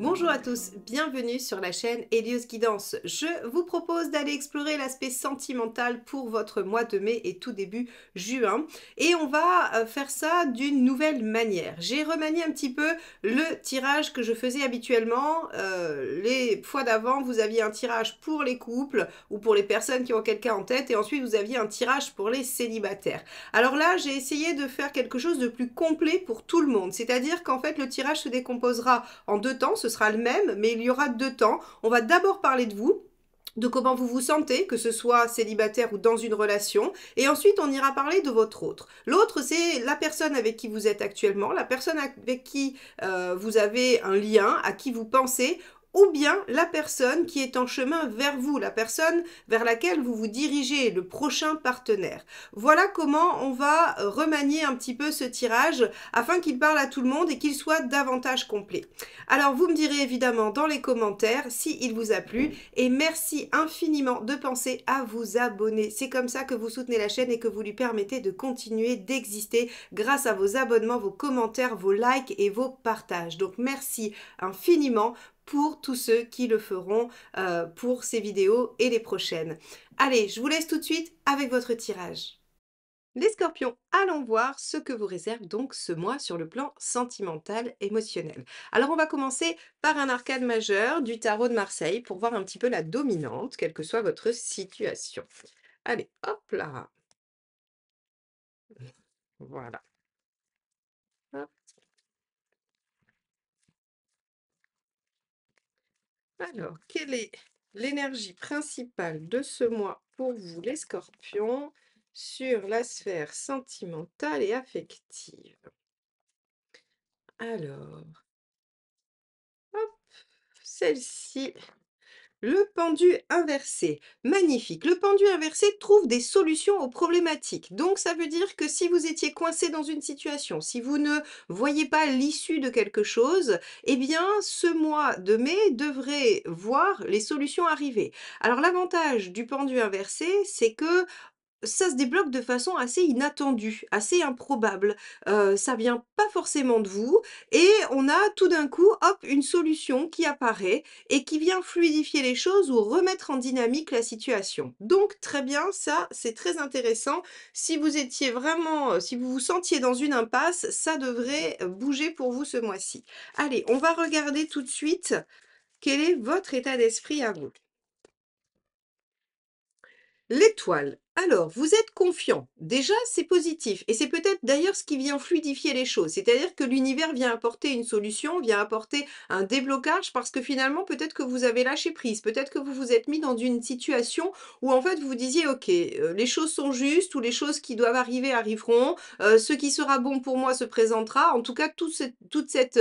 Bonjour à tous, bienvenue sur la chaîne Hélios Guidance. Je vous propose d'aller explorer l'aspect sentimental pour votre mois de mai et tout début juin. Et on va faire ça d'une nouvelle manière. J'ai remanié un petit peu le tirage que je faisais habituellement. Les fois d'avant, vous aviez un tirage pour les couples ou pour les personnes qui ont quelqu'un en tête et ensuite vous aviez un tirage pour les célibataires. Alors là, j'ai essayé de faire quelque chose de plus complet pour tout le monde. C'est-à-dire qu'en fait, le tirage se décomposera en deux temps, ce sera le même, mais il y aura deux temps. On va d'abord parler de vous, de comment vous vous sentez, que ce soit célibataire ou dans une relation, et ensuite on ira parler de votre autre. L'autre, c'est la personne avec qui vous êtes actuellement, la personne avec qui vous avez un lien, à qui vous pensez, ou bien la personne qui est en chemin vers vous, la personne vers laquelle vous vous dirigez, le prochain partenaire. Voilà comment on va remanier un petit peu ce tirage afin qu'il parle à tout le monde et qu'il soit davantage complet. Alors vous me direz évidemment dans les commentaires si il vous a plu et merci infiniment de penser à vous abonner. C'est comme ça que vous soutenez la chaîne et que vous lui permettez de continuer d'exister grâce à vos abonnements, vos commentaires, vos likes et vos partages. Donc merci infiniment pour tous ceux qui le feront pour ces vidéos et les prochaines. Allez, je vous laisse tout de suite avec votre tirage. Les scorpions, allons voir ce que vous réserve donc ce mois sur le plan sentimental, émotionnel. Alors on va commencer par un arcane majeur du tarot de Marseille pour voir un petit peu la dominante, quelle que soit votre situation. Allez, hop là. Voilà. Hop. Alors, quelle est l'énergie principale de ce mois pour vous, les scorpions, sur la sphère sentimentale et affective? Alors, hop, celle-ci. Le pendu inversé, magnifique. Le pendu inversé trouve des solutions aux problématiques. Donc ça veut dire que si vous étiez coincé dans une situation, si vous ne voyez pas l'issue de quelque chose, eh bien ce mois de mai devrait voir les solutions arriver. Alors l'avantage du pendu inversé, c'est que ça se débloque de façon assez inattendue, assez improbable. Ça vient pas forcément de vous et on a tout d'un coup, hop, une solution qui apparaît et qui vient fluidifier les choses ou remettre en dynamique la situation. Donc très bien, ça, c'est très intéressant. Si vous étiez vraiment, si vous vous sentiez dans une impasse, ça devrait bouger pour vous ce mois-ci. Allez, on va regarder tout de suite quel est votre état d'esprit à vous. L'étoile. Alors, vous êtes confiant. Déjà, c'est positif. Et c'est peut-être d'ailleurs ce qui vient fluidifier les choses. C'est-à-dire que l'univers vient apporter une solution, vient apporter un déblocage parce que finalement, peut-être que vous avez lâché prise. Peut-être que vous vous êtes mis dans une situation où en fait, vous vous disiez, OK, les choses sont justes ou les choses qui doivent arriver arriveront. Ce qui sera bon pour moi se présentera. En tout cas, toute cette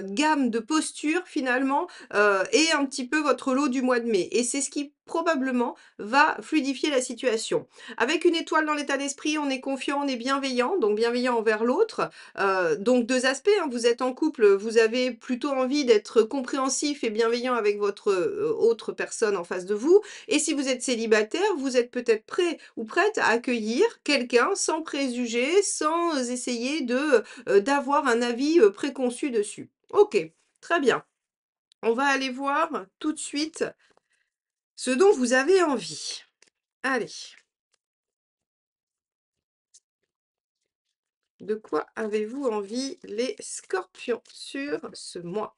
gamme de postures finalement est un petit peu votre lot du mois de mai. Et c'est ce qui probablement va fluidifier la situation. Avec une étoile dans l'état d'esprit, on est confiant, on est bienveillant, donc bienveillant envers l'autre. Donc deux aspects, hein, vous êtes en couple, vous avez plutôt envie d'être compréhensif et bienveillant avec votre autre personne en face de vous. Et si vous êtes célibataire, vous êtes peut-être prêt ou prête à accueillir quelqu'un sans préjugés, sans essayer de d'avoir un avis préconçu dessus. Ok, très bien. On va aller voir tout de suite ce dont vous avez envie. Allez. De quoi avez-vous envie, les scorpions, sur ce mois?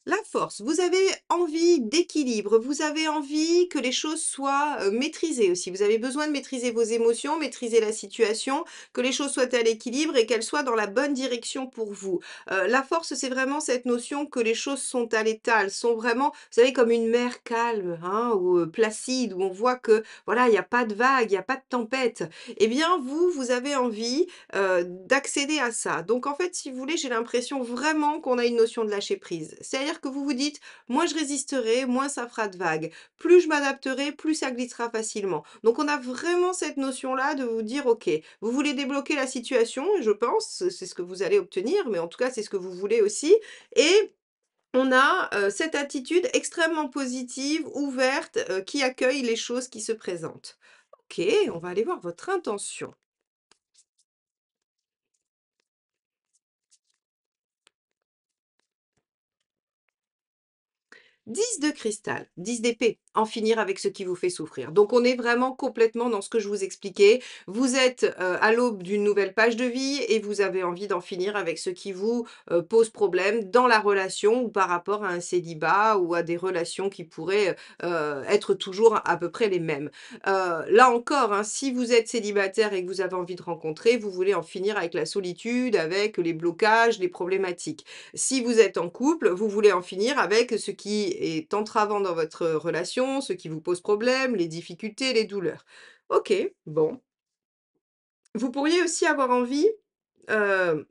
La force, vous avez envie d'équilibre, vous avez envie que les choses soient maîtrisées aussi. Vous avez besoin de maîtriser vos émotions, maîtriser la situation, que les choses soient à l'équilibre et qu'elles soient dans la bonne direction pour vous. La force, c'est vraiment cette notion que les choses sont à l'état, elles sont vraiment, vous savez, comme une mer calme, hein, ou placide, où on voit que voilà, il n'y a pas de vagues, il n'y a pas de tempête. Eh bien, vous avez envie d'accéder à ça. Donc en fait, si vous voulez, j'ai l'impression vraiment qu'on a une notion de lâcher prise. C'est-à-dire que vous vous dites: «Moins je résisterai, moins ça fera de vagues. Plus je m'adapterai, plus ça glissera facilement». Donc on a vraiment cette notion-là de vous dire: «OK, vous voulez débloquer la situation», je pense, c'est ce que vous allez obtenir, mais en tout cas, c'est ce que vous voulez aussi et on a, cette attitude extrêmement positive, ouverte, qui accueille les choses qui se présentent. OK, on va aller voir votre intention. 10 de cristal, 10 d'épée, en finir avec ce qui vous fait souffrir. Donc on est vraiment complètement dans ce que je vous expliquais. Vous êtes à l'aube d'une nouvelle page de vie et vous avez envie d'en finir avec ce qui vous pose problème dans la relation ou par rapport à un célibat ou à des relations qui pourraient être toujours à peu près les mêmes. Là encore, hein, si vous êtes célibataire et que vous avez envie de rencontrer, vous voulez en finir avec la solitude, avec les blocages, les problématiques. Si vous êtes en couple, vous voulez en finir avec ce qui est entravant dans votre relation, ce qui vous pose problème, les difficultés, les douleurs. OK, bon. Vous pourriez aussi avoir envie, heu,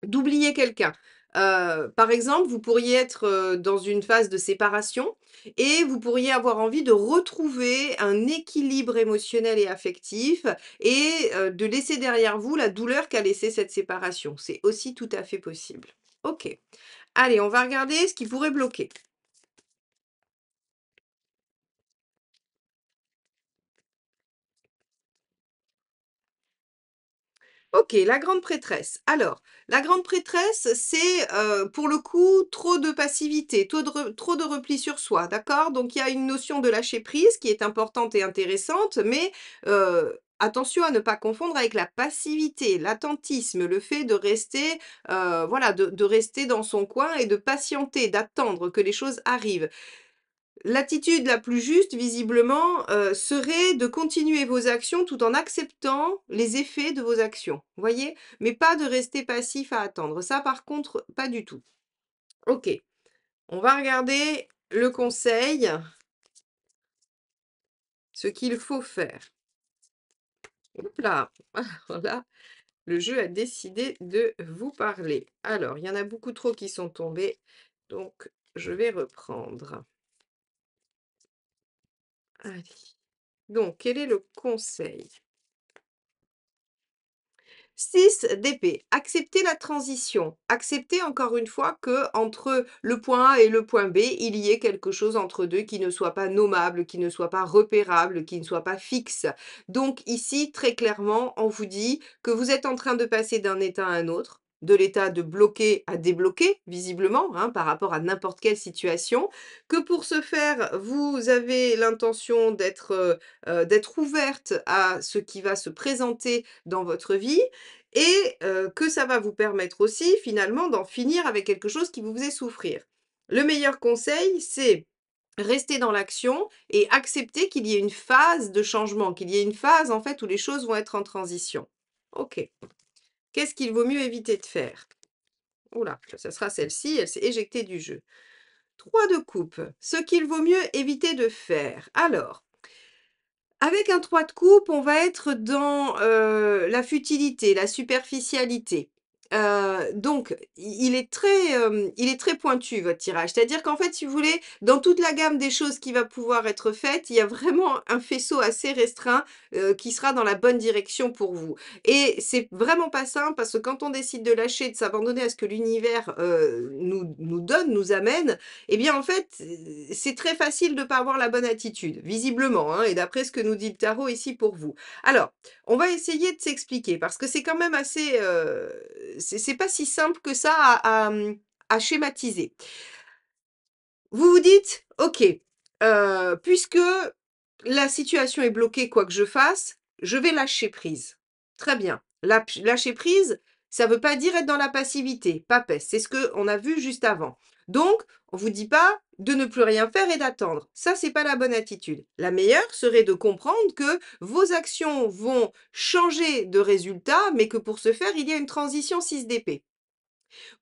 d'oublier quelqu'un. Par exemple, vous pourriez être, dans une phase de séparation et vous pourriez avoir envie de retrouver un équilibre émotionnel et affectif et de laisser derrière vous la douleur qu'a laissée cette séparation. C'est aussi tout à fait possible. OK. Allez, on va regarder ce qui pourrait bloquer. OK, la grande prêtresse. Alors, la grande prêtresse, c'est, pour le coup, trop de passivité, trop de repli sur soi, d'accord? Donc il y a une notion de lâcher prise qui est importante et intéressante, mais, attention à ne pas confondre avec la passivité, l'attentisme, le fait de rester, voilà, de rester dans son coin et de patienter, d'attendre que les choses arrivent. L'attitude la plus juste visiblement, serait de continuer vos actions tout en acceptant les effets de vos actions, voyez? Mais pas de rester passif à attendre. Ça par contre, pas du tout. OK, on va regarder le conseil, ce qu'il faut faire. Oup là! Alors là, le jeu a décidé de vous parler. Alors, il y en a beaucoup trop qui sont tombés, donc je vais reprendre. Allez, donc quel est le conseil? 6 d'épée. Accepter la transition. Accepter encore une fois que entre le point A et le point B, il y ait quelque chose entre 2 qui ne soit pas nommable, qui ne soit pas repérable, qui ne soit pas fixe. Donc ici, très clairement, on vous dit que vous êtes en train de passer d'un état à un autre, de l'état de bloqué à débloqué, visiblement, hein, par rapport à n'importe quelle situation, que pour ce faire, vous avez l'intention d'être ouverte à ce qui va se présenter dans votre vie et que ça va vous permettre aussi finalement d'en finir avec quelque chose qui vous faisait souffrir. Le meilleur conseil, c'est rester dans l'action et accepter qu'il y ait une phase de changement, qu'il y ait une phase en fait où les choses vont être en transition. OK. Qu'est-ce qu'il vaut mieux éviter de faire? Ouh là, ça sera celle-ci, elle s'est éjectée du jeu. 3 de coupe, ce qu'il vaut mieux éviter de faire. Alors, avec un 3 de coupe, on va être dans, la futilité, la superficialité. Donc il est très pointu votre tirage. C'est-à-dire qu'en fait, si vous voulez, dans toute la gamme des choses qui va pouvoir être faites, il y a vraiment un faisceau assez restreint, qui sera dans la bonne direction pour vous. Et c'est vraiment pas simple parce que quand on décide de lâcher, de s'abandonner à ce que l'univers, nous donne, nous amène, eh bien, en fait, c'est très facile de pas avoir la bonne attitude, visiblement, hein, et d'après ce que nous dit le tarot ici pour vous. Alors, on va essayer de s'expliquer parce que c'est quand même assez, c'est pas si simple que ça à schématiser. Vous vous dites: «OK, puisque la situation est bloquée quoi que je fasse, je vais lâcher prise». Très bien. Lâcher prise, ça veut pas dire être dans la passivité, papesse, c'est ce qu'on a vu juste avant. Donc, on vous dit pas de ne plus rien faire et d'attendre. Ça, c'est pas la bonne attitude. La meilleure serait de comprendre que vos actions vont changer de résultat, mais que pour ce faire, il y a une transition 6 d'épée.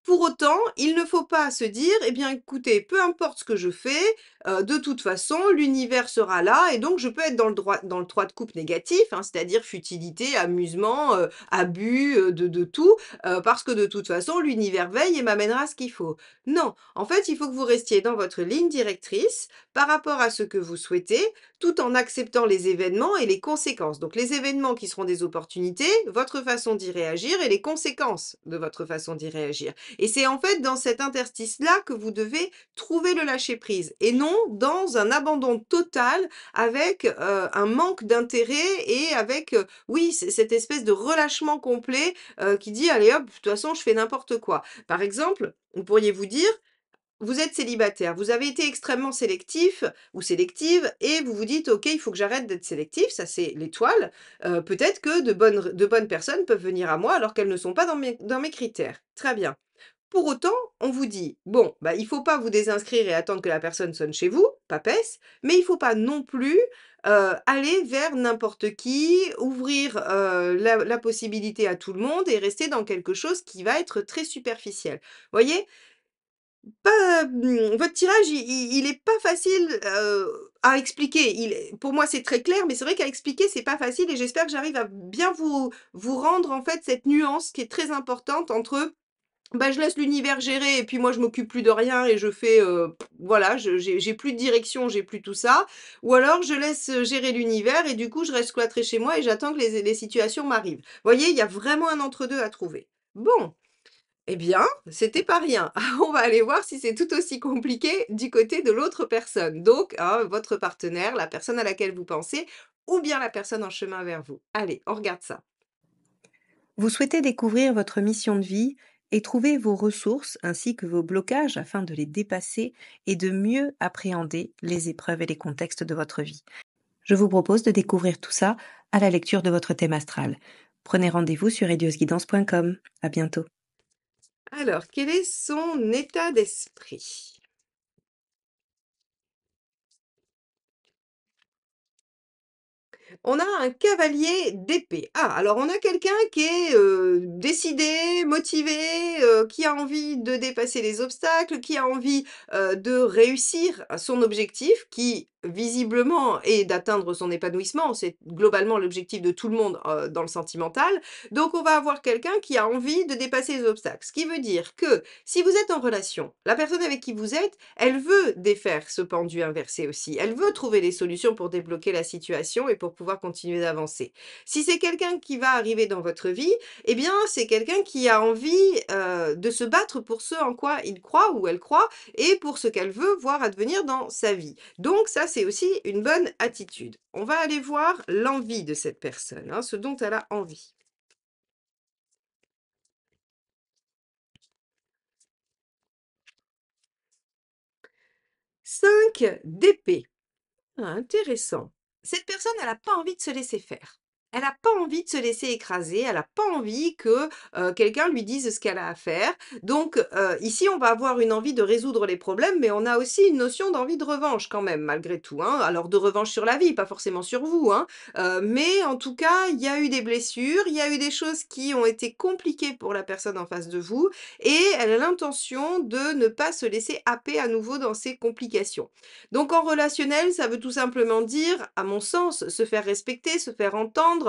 Pour autant, il ne faut pas se dire: «Eh bien écoutez, peu importe ce que je fais, de toute façon l'univers sera là et donc je peux être dans le 3 de coupe négatif», hein, c'est-à-dire futilité, amusement, abus, de tout, parce que de toute façon l'univers veille et m'amènera ce qu'il faut. Non, en fait, il faut que vous restiez dans votre ligne directrice par rapport à ce que vous souhaitez, tout en acceptant les événements et les conséquences. Donc les événements qui seront des opportunités, votre façon d'y réagir et les conséquences de votre façon d'y réagir. Et c'est en fait dans cet interstice-là que vous devez trouver le lâcher-prise et non dans un abandon total avec, un manque d'intérêt et avec, oui, cette espèce de relâchement complet, qui dit: «Allez hop, de toute façon je fais n'importe quoi». Par exemple, vous pourriez vous dire: vous êtes célibataire, vous avez été extrêmement sélectif ou sélective et vous vous dites: «OK, il faut que j'arrête d'être sélectif», ça c'est l'étoile. Peut-être que de bonnes personnes peuvent venir à moi alors qu'elles ne sont pas dans mes critères. Très bien. Pour autant, on vous dit: «Bon, bah, il faut pas vous désinscrire et attendre que la personne sonne chez vous, papesse, mais il faut pas non plus, aller vers n'importe qui, ouvrir, la possibilité à tout le monde et rester dans quelque chose qui va être très superficiel». Voyez? Pas, votre tirage, il est pas facile, à expliquer. Pour moi, c'est très clair, mais c'est vrai qu'à expliquer, c'est pas facile et j'espère que j'arrive à bien vous rendre, en fait, cette nuance qui est très importante entre bah, je laisse l'univers gérer et puis moi je m'occupe plus de rien et je fais, voilà, j'ai plus de direction, j'ai plus tout ça. Ou alors je laisse, gérer l'univers et du coup je reste cloîtrée chez moi et j'attends que les situations m'arrivent. Vous voyez, il y a vraiment un entre-deux à trouver. Bon, eh bien, c'était pas rien. On va aller voir si c'est tout aussi compliqué du côté de l'autre personne. Donc, hein, votre partenaire, la personne à laquelle vous pensez ou bien la personne en chemin vers vous. Allez, on regarde ça. Vous souhaitez découvrir votre mission de vie et trouver vos ressources ainsi que vos blocages afin de les dépasser et de mieux appréhender les épreuves et les contextes de votre vie. Je vous propose de découvrir tout ça à la lecture de votre thème astral. Prenez rendez-vous sur radiosguidance.com. À bientôt. Alors, quel est son état d'esprit? On a un cavalier d'épée. Ah, alors on a quelqu'un qui est, décidé, motivé, qui a envie de dépasser les obstacles, qui a envie, de réussir à son objectif, qui visiblement est d'atteindre son épanouissement. C'est globalement l'objectif de tout le monde, dans le sentimental. Donc on va avoir quelqu'un qui a envie de dépasser les obstacles. Ce qui veut dire que si vous êtes en relation, la personne avec qui vous êtes, elle veut défaire ce pendu inversé aussi. Elle veut trouver des solutions pour débloquer la situation et pour pouvoir continuer d'avancer. Si c'est quelqu'un qui va arriver dans votre vie, eh bien, c'est quelqu'un qui a envie de se battre pour ce en quoi il croit ou elle croit et pour ce qu'elle veut voir advenir dans sa vie. Donc ça, c'est aussi une bonne attitude. On va aller voir l'envie de cette personne, hein, ce dont elle a envie. 5 d'épée. Ah, intéressant. Cette personne, elle a pas envie de se laisser faire. Elle a pas envie de se laisser écraser, elle a pas envie que, quelqu'un lui dise ce qu'elle a à faire. Donc, ici, on va avoir une envie de résoudre les problèmes, mais on a aussi une notion d'envie de revanche quand même, malgré tout, hein. Alors de revanche sur la vie, pas forcément sur vous, hein, mais en tout cas, il y a eu des blessures, il y a eu des choses qui ont été compliquées pour la personne en face de vous et elle a l'intention de ne pas se laisser happer à nouveau dans ces complications. Donc en relationnel, ça veut tout simplement dire, à mon sens, se faire respecter, se faire entendre,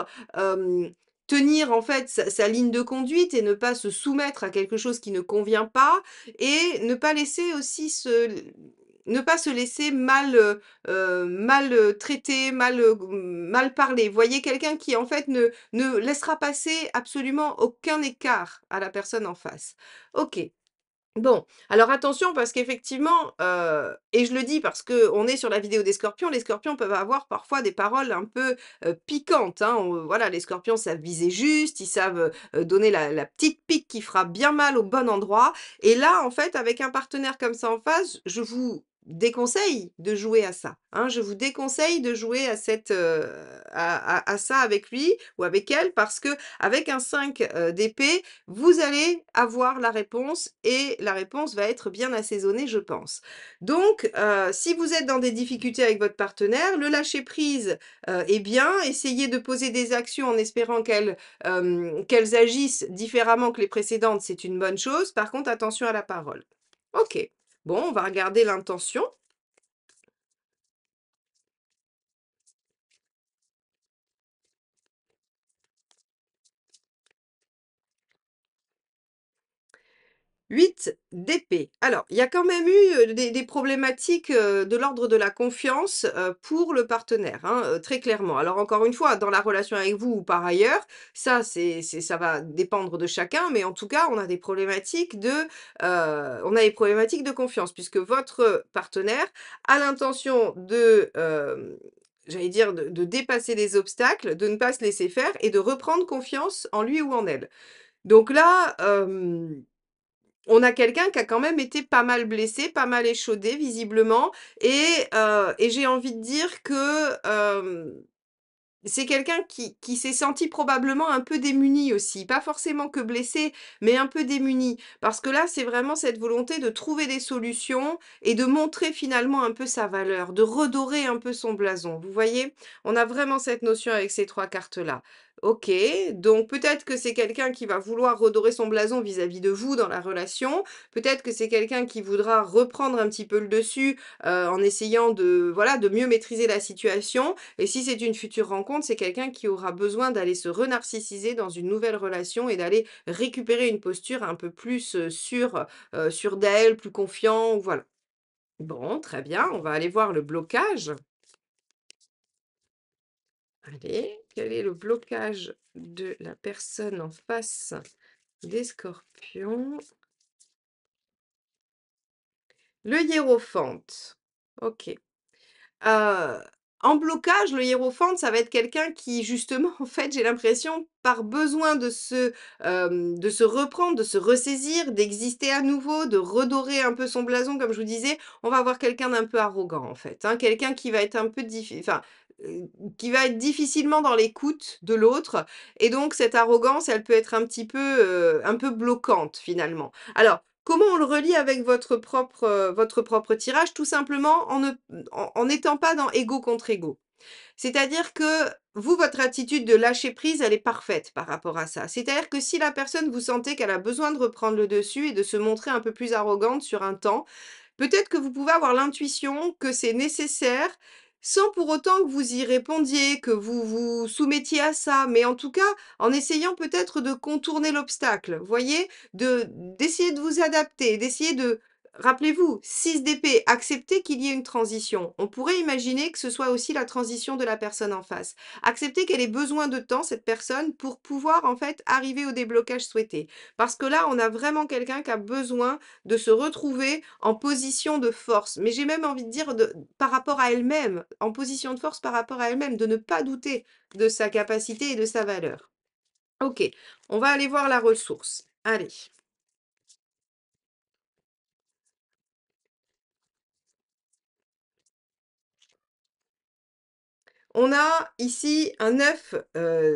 tenir en fait sa ligne de conduite et ne pas se soumettre à quelque chose qui ne convient pas et ne pas laisser aussi ne pas se laisser mal, traiter, mal parler. Vous voyez? Quelqu'un qui en fait ne laissera passer absolument aucun écart à la personne en face. OK. Bon, alors attention parce qu'effectivement, et je le dis parce qu'on est sur la vidéo des scorpions, les scorpions peuvent avoir parfois des paroles un peu, piquantes, hein. Voilà, les scorpions savent viser juste, ils savent, donner la petite pique qui fera bien mal au bon endroit et là, en fait, avec un partenaire comme ça en face, je vous déconseille de jouer à ça, hein. Je vous déconseille de jouer à cette, à ça avec lui ou avec elle parce que avec un 5 d'épée, vous allez avoir la réponse et la réponse va être bien assaisonnée, je pense. Donc, si vous êtes dans des difficultés avec votre partenaire, le lâcher prise, est bien. Essayez de poser des actions en espérant qu'elles agissent différemment que les précédentes, c'est une bonne chose. Par contre, attention à la parole. OK. Bon, on va regarder l'intention. 8 d'épée. Alors, il y a quand même eu, des problématiques, de l'ordre de la confiance, pour le partenaire, hein, très clairement. Alors encore une fois, dans la relation avec vous ou par ailleurs, ça va dépendre de chacun, mais en tout cas, on a des problématiques de confiance puisque votre partenaire a l'intention de, j'allais dire de dépasser les obstacles, de ne pas se laisser faire et de reprendre confiance en lui ou en elle. Donc là, on a quelqu'un qui a quand même été pas mal blessé, pas mal échaudé visiblement et j'ai envie de dire que, c'est quelqu'un qui s'est senti probablement un peu démuni aussi, pas forcément que blessé, mais un peu démuni. Parce que là, c'est vraiment cette volonté de trouver des solutions et de montrer finalement un peu sa valeur, de redorer un peu son blason. Vous voyez? On a vraiment cette notion avec ces 3 cartes-là. OK, donc peut-être que c'est quelqu'un qui va vouloir redorer son blason vis-à-vis de vous dans la relation. Peut-être que c'est quelqu'un qui voudra reprendre un petit peu le dessus, en essayant de, voilà, de mieux maîtriser la situation. Et si c'est une future rencontre, c'est quelqu'un qui aura besoin d'aller se renarcissiser dans une nouvelle relation et d'aller récupérer une posture un peu plus, sûre d'elle, plus confiant, voilà. Bon, très bien, on va aller voir le blocage. Allez, quel est le blocage de la personne en face des Scorpions? Le hiérophante. OK. Heu, En blocage, le hiérophante, ça va être quelqu'un qui justement, en fait, j'ai l'impression, par besoin de se reprendre, de se ressaisir, d'exister à nouveau, de redorer un peu son blason, comme je vous disais, on va avoir quelqu'un d'un peu arrogant, en fait, hein. Quelqu'un qui va être un peu qui va être difficilement dans l'écoute de l'autre et donc cette arrogance, elle peut être un peu bloquante, finalement. Alors, comment on le relie avec votre propre tirage? Tout simplement en ne en n'étant pas dans ego contre ego. C'est-à-dire que vous, votre attitude de lâcher prise, elle est parfaite par rapport à ça. C'est-à-dire que si la personne, vous sentez qu'elle a besoin de reprendre le dessus et de se montrer un peu plus arrogante sur un temps, peut-être que vous pouvez avoir l'intuition que c'est nécessaire, sans pour autant que vous y répondiez, que vous vous soumettiez à ça, mais en tout cas, en essayant peut-être de contourner l'obstacle, vous voyez? D'essayer de vous adapter, d'essayer de rappelez-vous, 6 d'épée, accepter qu'il y ait une transition. On pourrait imaginer que ce soit aussi la transition de la personne en face. Accepter qu'elle ait besoin de temps, cette personne, pour pouvoir en fait arriver au déblocage souhaité. Parce que là, on a vraiment quelqu'un qui a besoin de se retrouver en position de force. Mais j'ai même envie de dire par rapport à elle-même, en position de force par rapport à elle-même, de ne pas douter de sa capacité et de sa valeur. Ok, on va aller voir la ressource. Allez. On a ici un 9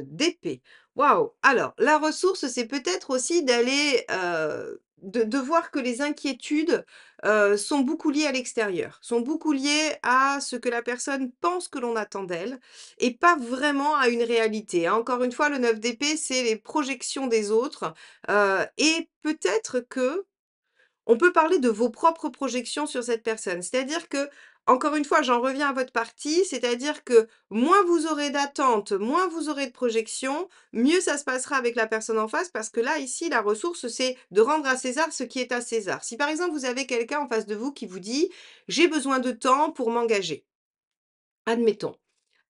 d'épée. Waouh! Alors, la ressource, c'est peut-être aussi d'aller, de voir que les inquiétudes, sont beaucoup liées à l'extérieur, sont beaucoup liées à ce que la personne pense que l'on attend d'elle et pas vraiment à une réalité, hein. Encore une fois, le 9 d'épée, c'est les projections des autres, et peut-être que on peut parler de vos propres projections sur cette personne. C'est-à-dire que, encore une fois, j'en reviens à votre partie, c'est-à-dire que moins vous aurez d'attentes, moins vous aurez de projections, mieux ça se passera avec la personne en face, parce que là, ici, la ressource, c'est de rendre à César ce qui est à César. Si par exemple, vous avez quelqu'un en face de vous qui vous dit: «J'ai besoin de temps pour m'engager», admettons.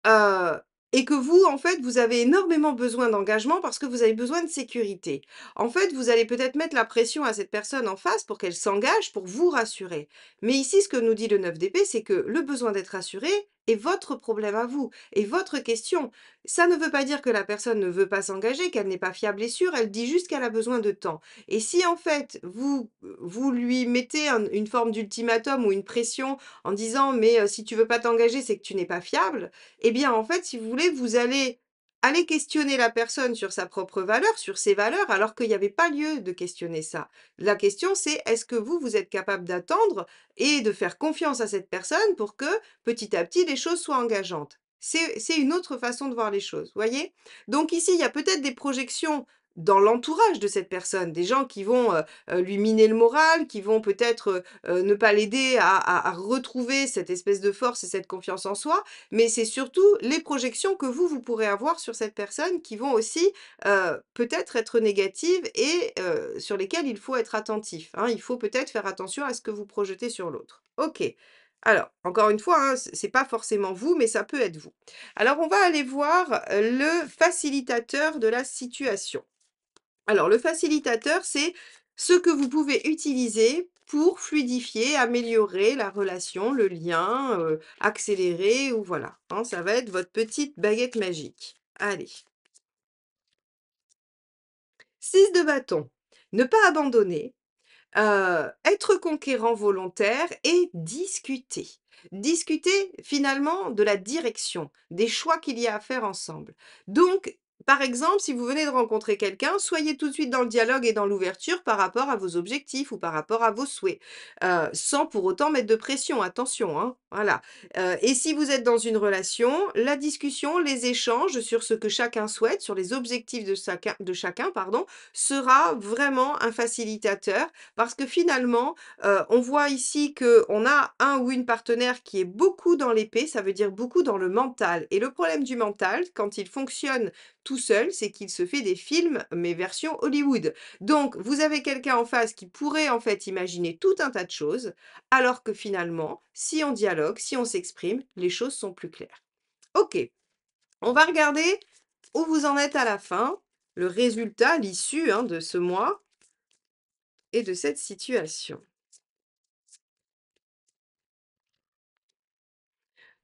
Heu et que vous, en fait, vous avez énormément besoin d'engagement parce que vous avez besoin de sécurité. En fait, vous allez peut-être mettre la pression à cette personne en face pour qu'elle s'engage, pour vous rassurer. Mais ici, ce que nous dit le 9 d'épée, c'est que le besoin d'être rassuré est votre problème à vous et votre question. Ça ne veut pas dire que la personne ne veut pas s'engager, qu'elle n'est pas fiable et sûre, elle dit juste qu'elle a besoin de temps. Et si, en fait, vous lui mettez une forme d'ultimatum ou une pression en disant: «Mais si tu veux pas t'engager, c'est que tu n'es pas fiable», eh bien, en fait, si vous voulez, vous allez aller questionner la personne sur sa propre valeur, sur ses valeurs, alors qu'il n'y avait pas lieu de questionner ça. La question, c'est est-ce que vous, vous êtes capable d'attendre et de faire confiance à cette personne pour que, petit à petit, les choses soient engageantes? C'est une autre façon de voir les choses, voyez? Donc ici, il y a peut-être des projections dans l'entourage de cette personne, des gens qui vont, lui miner le moral, qui vont peut-être, ne pas l'aider à retrouver cette espèce de force et cette confiance en soi, mais c'est surtout les projections que vous pourrez avoir sur cette personne qui vont aussi, peut-être être négatives et sur lesquelles il faut être attentif, hein. Il faut peut-être faire attention à ce que vous projetez sur l'autre. OK. Alors, encore une fois, hein, c'est pas forcément vous, mais ça peut être vous. Alors, on va aller voir, le facilitateur de la situation. Alors, le facilitateur, c'est ce que vous pouvez utiliser pour fluidifier, améliorer la relation, le lien, accélérer ou voilà, hein, ça va être votre petite baguette magique. Allez, 6 de bâton. Ne pas abandonner, Être conquérant volontaire et discuter. Discuter finalement de la direction, des choix qu'il y a à faire ensemble. Donc, par exemple, si vous venez de rencontrer quelqu'un, soyez tout de suite dans le dialogue et dans l'ouverture par rapport à vos objectifs ou par rapport à vos souhaits, sans pour autant mettre de pression, attention, hein, voilà. Et si vous êtes dans une relation, la discussion, les échanges sur ce que chacun souhaite, sur les objectifs de chacun, pardon, sera vraiment un facilitateur parce que finalement, on voit ici qu'on a un ou une partenaire qui est beaucoup dans l'épée, ça veut dire beaucoup dans le mental et le problème du mental, quand il fonctionne tout seul, c'est qu'il se fait des films, mais version Hollywood. Donc vous avez quelqu'un en face qui pourrait en fait imaginer tout un tas de choses, alors que finalement, si on dialogue, si on s'exprime, les choses sont plus claires. OK, on va regarder où vous en êtes à la fin, le résultat, l'issue, hein, de ce mois et de cette situation.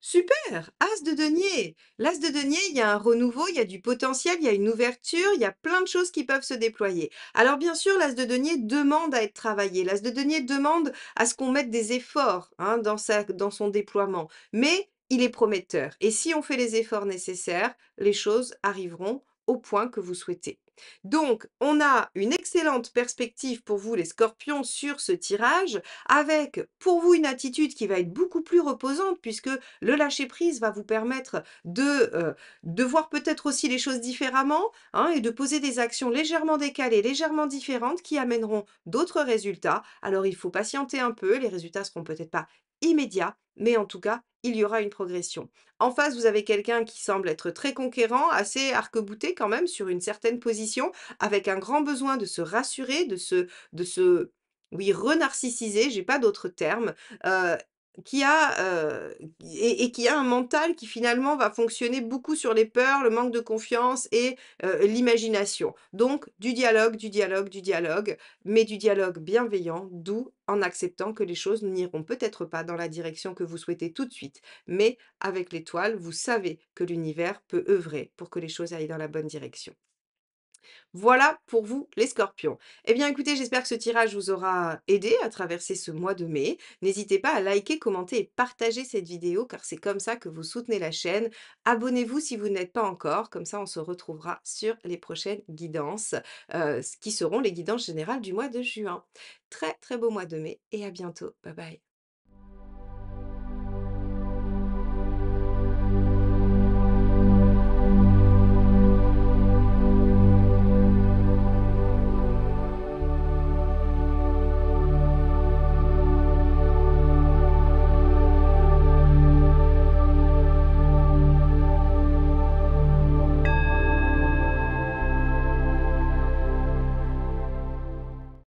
Super! As de denier. L'as de denier, il y a un renouveau, il y a du potentiel, il y a une ouverture, il y a plein de choses qui peuvent se déployer. Alors bien sûr, l'as de denier demande à être travaillé. L'as de denier demande à ce qu'on mette des efforts, hein, dans son déploiement. Mais il est prometteur. Et si on fait les efforts nécessaires, les choses arriveront au point que vous souhaitez. Donc, on a une excellente perspective pour vous, les scorpions, sur ce tirage, avec pour vous une attitude qui va être beaucoup plus reposante, puisque le lâcher-prise va vous permettre de voir peut-être aussi les choses différemment, hein, et de poser des actions légèrement décalées, légèrement différentes qui amèneront d'autres résultats. Alors il faut patienter un peu, les résultats seront peut-être pas immédiats, mais en tout cas, il y aura une progression. En face, vous avez quelqu'un qui semble être très conquérant, assez arc-bouté quand même sur une certaine position, avec un grand besoin de se rassurer, de se oui, renarcissiser, j'ai pas d'autre terme, heu, qui a, et qui a un mental qui finalement va fonctionner beaucoup sur les peurs, le manque de confiance et l'imagination. Donc du dialogue, du dialogue, du dialogue, mais du dialogue bienveillant, doux, en acceptant que les choses n'iront peut-être pas dans la direction que vous souhaitez tout de suite. Mais avec l'étoile, vous savez que l'univers peut œuvrer pour que les choses aillent dans la bonne direction. Voilà pour vous les scorpions. Eh bien écoutez, j'espère que ce tirage vous aura aidé à traverser ce mois de mai. N'hésitez pas à liker, commenter et partager cette vidéo car c'est comme ça que vous soutenez la chaîne. Abonnez-vous si vous n'êtes pas encore, comme ça on se retrouvera sur les prochaines guidances, qui seront les guidances générales du mois de juin. Très très beau mois de mai et à bientôt. Bye bye.